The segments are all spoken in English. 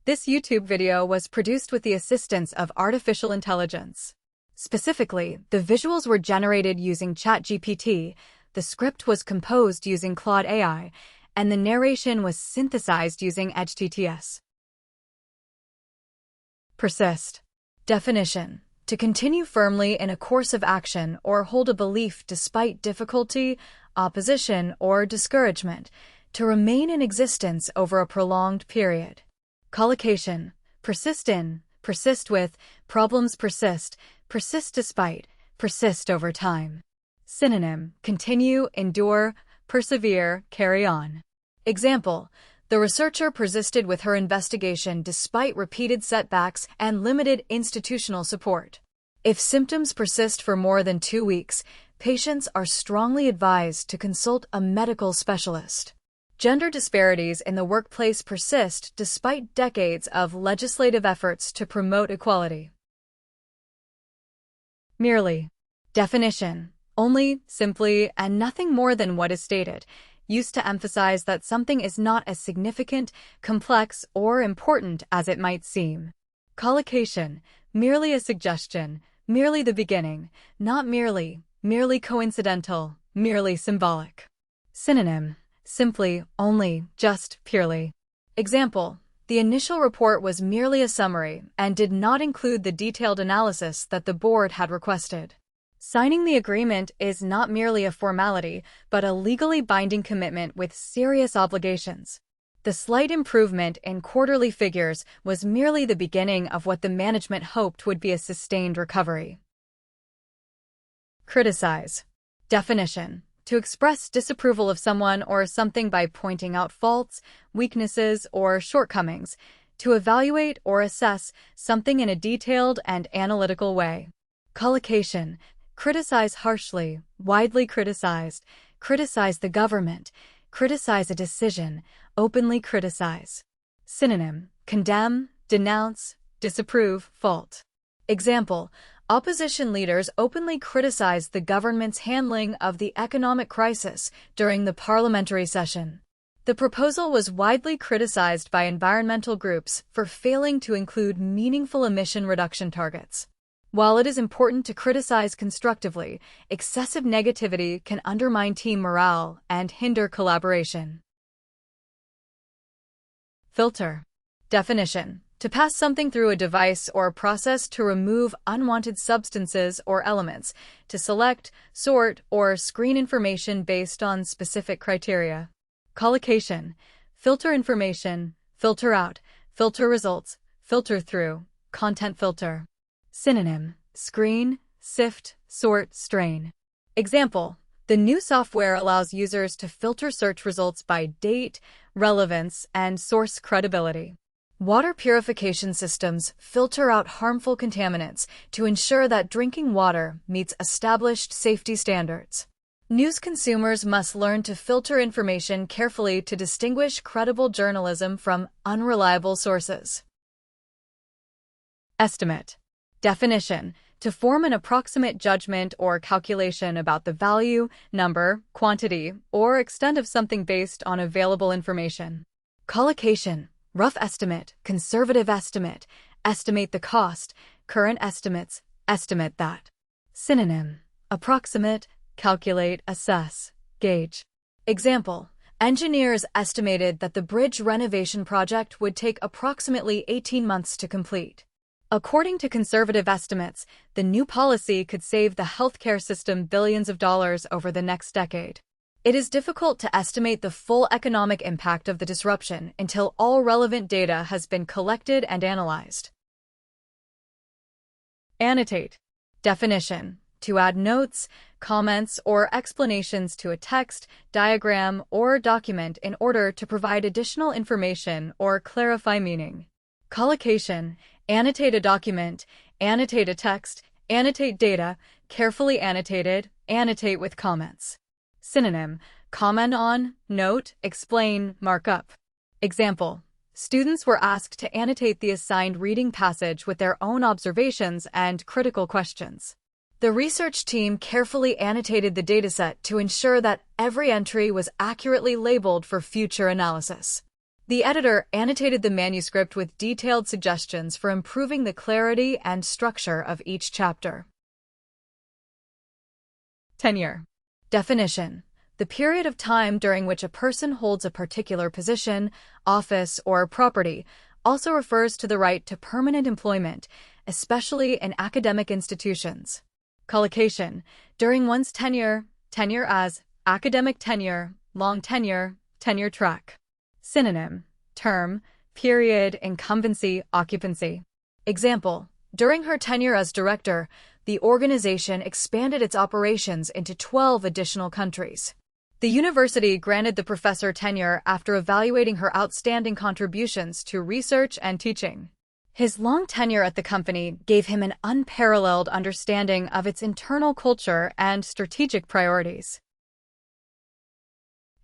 This YouTube video was produced with the assistance of artificial intelligence. Specifically, the visuals were generated using ChatGPT, the script was composed using Claude AI, and the narration was synthesized using Edge-TTS. Persist. Definition: to continue firmly in a course of action or hold a belief despite difficulty, opposition, or discouragement, to remain in existence over a prolonged period. Collocation: persist in, persist with, problems persist, persist despite, persist over time. Synonym: continue, endure, persevere, carry on. Example: the researcher persisted with her investigation despite repeated setbacks and limited institutional support. If symptoms persist for more than 2 weeks, patients are strongly advised to consult a medical specialist. Gender disparities in the workplace persist despite decades of legislative efforts to promote equality. Merely. Definition: only, simply, and nothing more than what is stated, used to emphasize that something is not as significant, complex, or important as it might seem. Collocation: merely a suggestion, merely the beginning, not merely, merely coincidental, merely symbolic. Synonym: simply, only, just, purely. Example: the initial report was merely a summary and did not include the detailed analysis that the board had requested. Signing the agreement is not merely a formality, but a legally binding commitment with serious obligations. The slight improvement in quarterly figures was merely the beginning of what the management hoped would be a sustained recovery. Criticize. Definition: to express disapproval of someone or something by pointing out faults, weaknesses, or shortcomings, to evaluate or assess something in a detailed and analytical way. Collocation: criticize harshly, widely criticize the government, criticize a decision, openly criticize. Synonym: condemn, denounce, disapprove, fault. Example: opposition leaders openly criticized the government's handling of the economic crisis during the parliamentary session. The proposal was widely criticized by environmental groups for failing to include meaningful emission reduction targets. While it is important to criticize constructively, excessive negativity can undermine team morale and hinder collaboration. Filter. Definition: to pass something through a device or process to remove unwanted substances or elements, to select, sort, or screen information based on specific criteria. Collocation: filter information, filter out, filter results, filter through, content filter. Synonym: screen, sift, sort, strain. Example: the new software allows users to filter search results by date, relevance, and source credibility. Water purification systems filter out harmful contaminants to ensure that drinking water meets established safety standards. News consumers must learn to filter information carefully to distinguish credible journalism from unreliable sources. Estimate. Definition: to form an approximate judgment or calculation about the value, number, quantity, or extent of something based on available information. Collocation: rough estimate, conservative estimate, estimate the cost, current estimates, estimate that. Synonym: approximate, calculate, assess, gauge. Example: engineers estimated that the bridge renovation project would take approximately 18 months to complete. According to conservative estimates, the new policy could save the healthcare system billions of dollars over the next decade. It is difficult to estimate the full economic impact of the disruption until all relevant data has been collected and analyzed. Annotate. Definition: to add notes, comments, or explanations to a text, diagram, or document in order to provide additional information or clarify meaning. Collocation: annotate a document, annotate a text, annotate data, carefully annotated, annotate with comments. Synonym: comment on, note, explain, mark up. Example: students were asked to annotate the assigned reading passage with their own observations and critical questions. The research team carefully annotated the dataset to ensure that every entry was accurately labeled for future analysis. The editor annotated the manuscript with detailed suggestions for improving the clarity and structure of each chapter. Tenure. Definition: the period of time during which a person holds a particular position, office, or property, also refers to the right to permanent employment, especially in academic institutions. Collocation: during one's tenure, tenure as, academic tenure, long tenure, tenure track. Synonym: term, period, incumbency, occupancy. Example: during her tenure as director, the organization expanded its operations into 12 additional countries. The university granted the professor tenure after evaluating her outstanding contributions to research and teaching. His long tenure at the company gave him an unparalleled understanding of its internal culture and strategic priorities.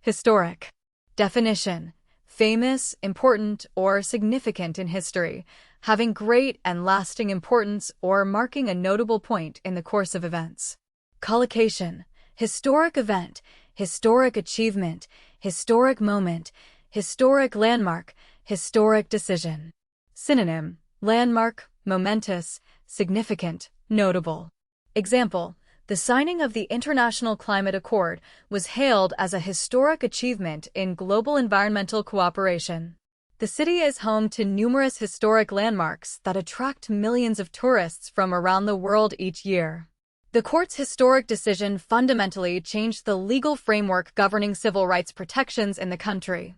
Historic. Definition: famous, important, or significant in history, having great and lasting importance or marking a notable point in the course of events. Collocation: historic event, historic achievement, historic moment, historic landmark, historic decision. Synonym: landmark, momentous, significant, notable. Example: the signing of the International Climate Accord was hailed as a historic achievement in global environmental cooperation. The city is home to numerous historic landmarks that attract millions of tourists from around the world each year. The court's historic decision fundamentally changed the legal framework governing civil rights protections in the country.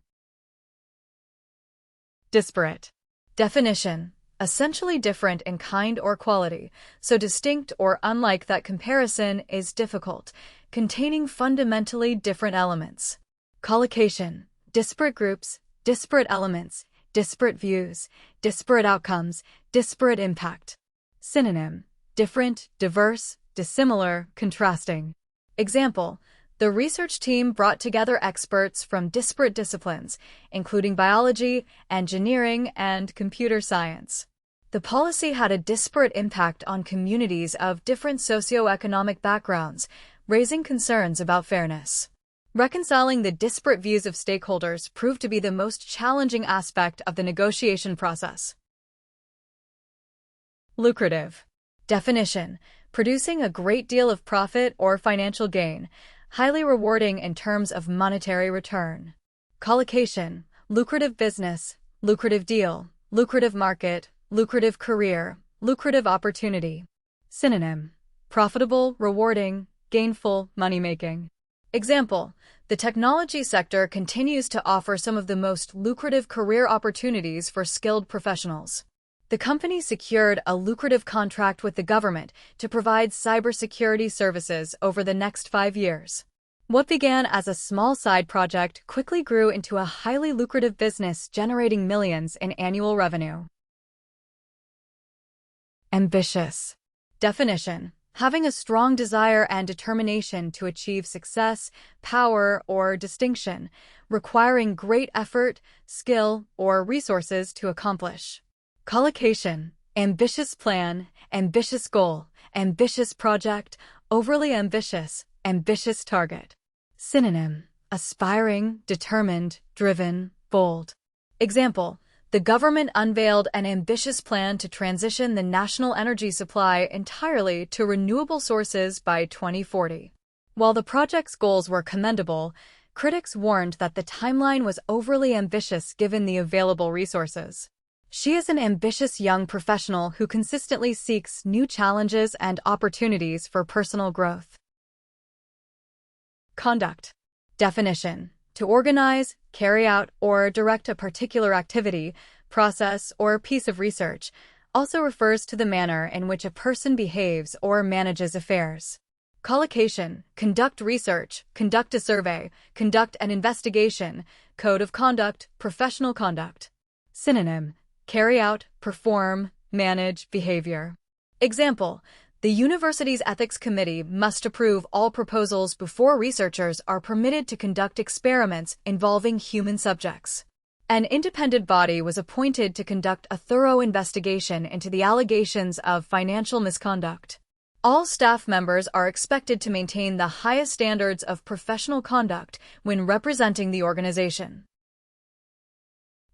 Disparate. Definition: essentially different in kind or quality, so distinct or unlike that comparison is difficult, containing fundamentally different elements. Collocation: disparate groups, disparate elements, disparate views, disparate outcomes, disparate impact. Synonym: different, diverse, dissimilar, contrasting. Example: the research team brought together experts from disparate disciplines, including biology, engineering, and computer science. The policy had a disparate impact on communities of different socioeconomic backgrounds, raising concerns about fairness. Reconciling the disparate views of stakeholders proved to be the most challenging aspect of the negotiation process. Lucrative. Definition: producing a great deal of profit or financial gain, highly rewarding in terms of monetary return. Collocation: lucrative business, lucrative deal, lucrative market, lucrative career, lucrative opportunity. Synonym: profitable, rewarding, gainful, money-making. Example: the technology sector continues to offer some of the most lucrative career opportunities for skilled professionals. The company secured a lucrative contract with the government to provide cybersecurity services over the next 5 years. What began as a small side project quickly grew into a highly lucrative business generating millions in annual revenue. Ambitious. Definition: having a strong desire and determination to achieve success, power, or distinction, requiring great effort, skill, or resources to accomplish. Collocation: ambitious plan, ambitious goal, ambitious project, overly ambitious, ambitious target. Synonym: aspiring, determined, driven, bold. Example: the government unveiled an ambitious plan to transition the national energy supply entirely to renewable sources by 2040. While the project's goals were commendable, critics warned that the timeline was overly ambitious given the available resources. She is an ambitious young professional who consistently seeks new challenges and opportunities for personal growth. Conduct. Definition: to organize, carry out, or direct a particular activity, process, or piece of research, also refers to the manner in which a person behaves or manages affairs. Collocation: conduct research, conduct a survey, conduct an investigation, code of conduct, professional conduct. Synonym: carry out, perform, manage, behavior. Example: the university's ethics committee must approve all proposals before researchers are permitted to conduct experiments involving human subjects. An independent body was appointed to conduct a thorough investigation into the allegations of financial misconduct. All staff members are expected to maintain the highest standards of professional conduct when representing the organization.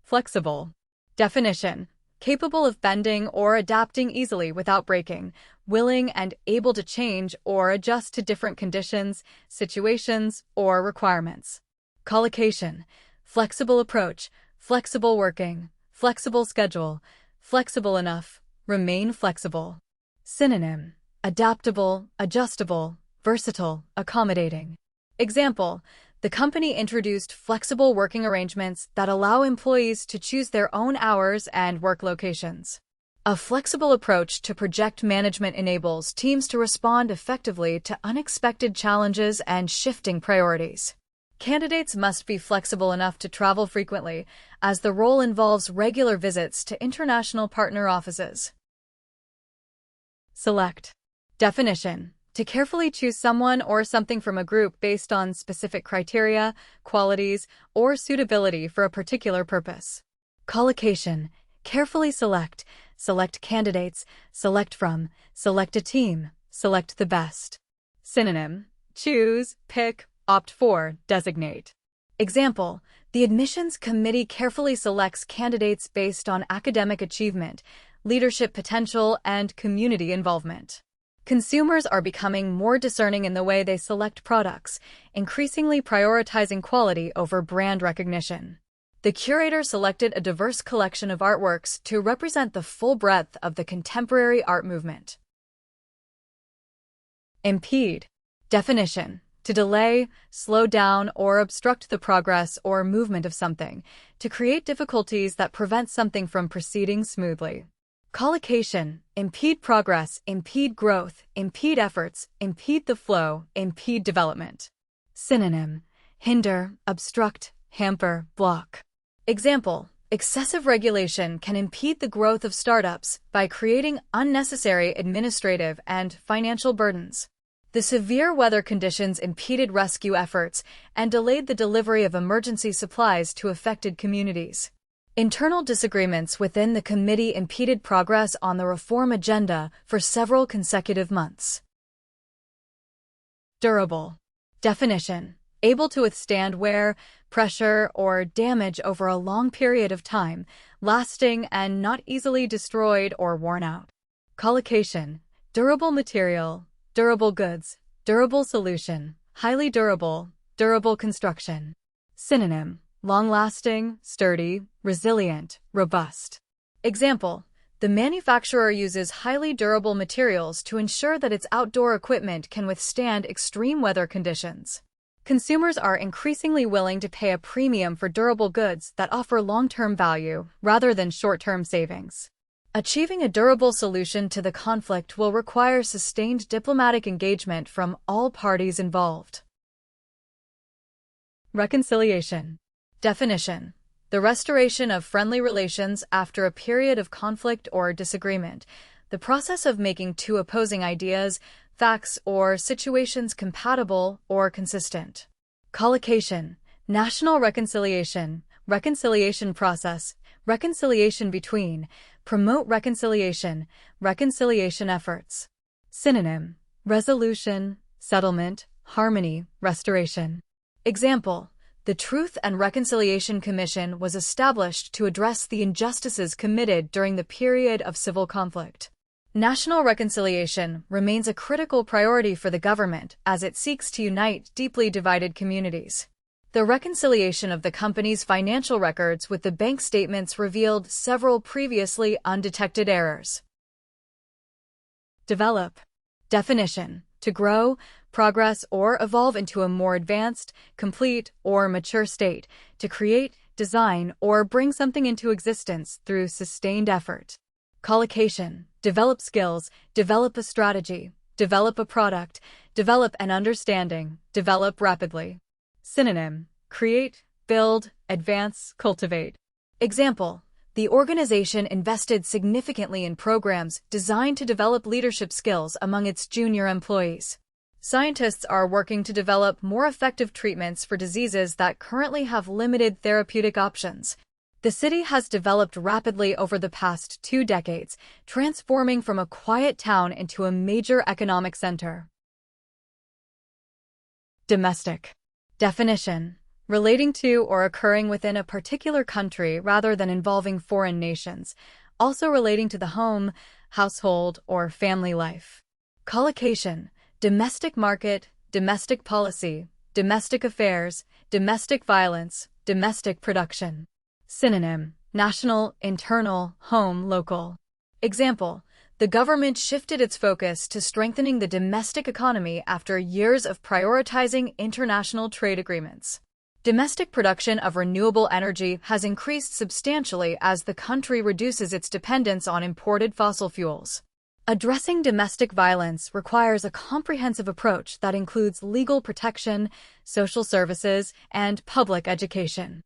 Flexible. Definition: capable of bending or adapting easily without breaking, willing and able to change or adjust to different conditions, situations, or requirements. Collocation: flexible approach, flexible working, flexible schedule, flexible enough, remain flexible. Synonym: adaptable, adjustable, versatile, accommodating. Example: the company introduced flexible working arrangements that allow employees to choose their own hours and work locations. A flexible approach to project management enables teams to respond effectively to unexpected challenges and shifting priorities. Candidates must be flexible enough to travel frequently, as the role involves regular visits to international partner offices. Select. Definition: to carefully choose someone or something from a group based on specific criteria, qualities, or suitability for a particular purpose. Collocation: carefully select, select candidates, select from, select a team, select the best. Synonym: choose, pick, opt for, designate. Example: the admissions committee carefully selects candidates based on academic achievement, leadership potential, and community involvement. Consumers are becoming more discerning in the way they select products, increasingly prioritizing quality over brand recognition. The curator selected a diverse collection of artworks to represent the full breadth of the contemporary art movement. Impede. Definition: to delay, slow down, or obstruct the progress or movement of something, to create difficulties that prevent something from proceeding smoothly. Collocation: impede progress, impede growth, impede efforts, impede the flow, impede development. Synonym: hinder, obstruct, hamper, block. Example: excessive regulation can impede the growth of startups by creating unnecessary administrative and financial burdens. The severe weather conditions impeded rescue efforts and delayed the delivery of emergency supplies to affected communities. Internal disagreements within the committee impeded progress on the reform agenda for several consecutive months. Durable. Definition: able to withstand wear, pressure, or damage over a long period of time, lasting and not easily destroyed or worn out. Collocation: durable material, durable goods, durable solution, highly durable, durable construction. Synonym: long-lasting, sturdy, resilient, robust. Example: the manufacturer uses highly durable materials to ensure that its outdoor equipment can withstand extreme weather conditions. Consumers are increasingly willing to pay a premium for durable goods that offer long-term value rather than short-term savings. Achieving a durable solution to the conflict will require sustained diplomatic engagement from all parties involved. Reconciliation. Definition: the restoration of friendly relations after a period of conflict or disagreement, the process of making two opposing ideas, facts, or situations compatible or consistent. Collocation: national reconciliation, reconciliation process, reconciliation between, promote reconciliation, reconciliation efforts. Synonym: resolution, settlement, harmony, restoration. Example: the Truth and Reconciliation Commission was established to address the injustices committed during the period of civil conflict. National reconciliation remains a critical priority for the government as it seeks to unite deeply divided communities. The reconciliation of the company's financial records with the bank statements revealed several previously undetected errors. Develop. Definition: to grow, progress, or evolve into a more advanced, complete, or mature state, to create, design, or bring something into existence through sustained effort. Collocation: develop skills, develop a strategy, develop a product, develop an understanding, develop rapidly. Synonym: create, build, advance, cultivate. Example: the organization invested significantly in programs designed to develop leadership skills among its junior employees. Scientists are working to develop more effective treatments for diseases that currently have limited therapeutic options. The city has developed rapidly over the past 2 decades, transforming from a quiet town into a major economic center. Domestic. Definition: relating to or occurring within a particular country rather than involving foreign nations, also relating to the home, household, or family life. Collocation, domestic market, domestic policy, domestic affairs, domestic violence, domestic production. Synonym, national, internal, home, local. Example, the government shifted its focus to strengthening the domestic economy after years of prioritizing international trade agreements. Domestic production of renewable energy has increased substantially as the country reduces its dependence on imported fossil fuels. Addressing domestic violence requires a comprehensive approach that includes legal protection, social services, and public education.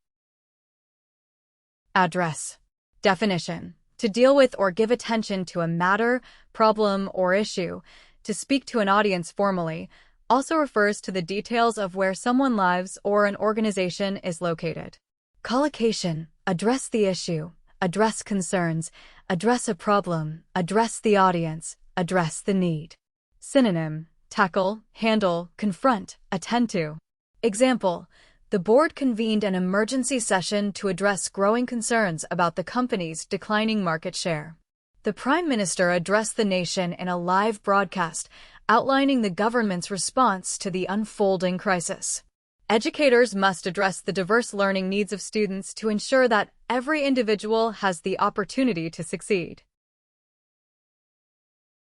Address. Definition. To deal with or give attention to a matter, problem, or issue, to speak to an audience formally, also refers to the details of where someone lives or an organization is located. Collocation. Address the issue, address concerns, address a problem, address the audience, address the need. Synonym, tackle, handle, confront, attend to. Example, the board convened an emergency session to address growing concerns about the company's declining market share. The Prime Minister addressed the nation in a live broadcast, outlining the government's response to the unfolding crisis. Educators must address the diverse learning needs of students to ensure that every individual has the opportunity to succeed.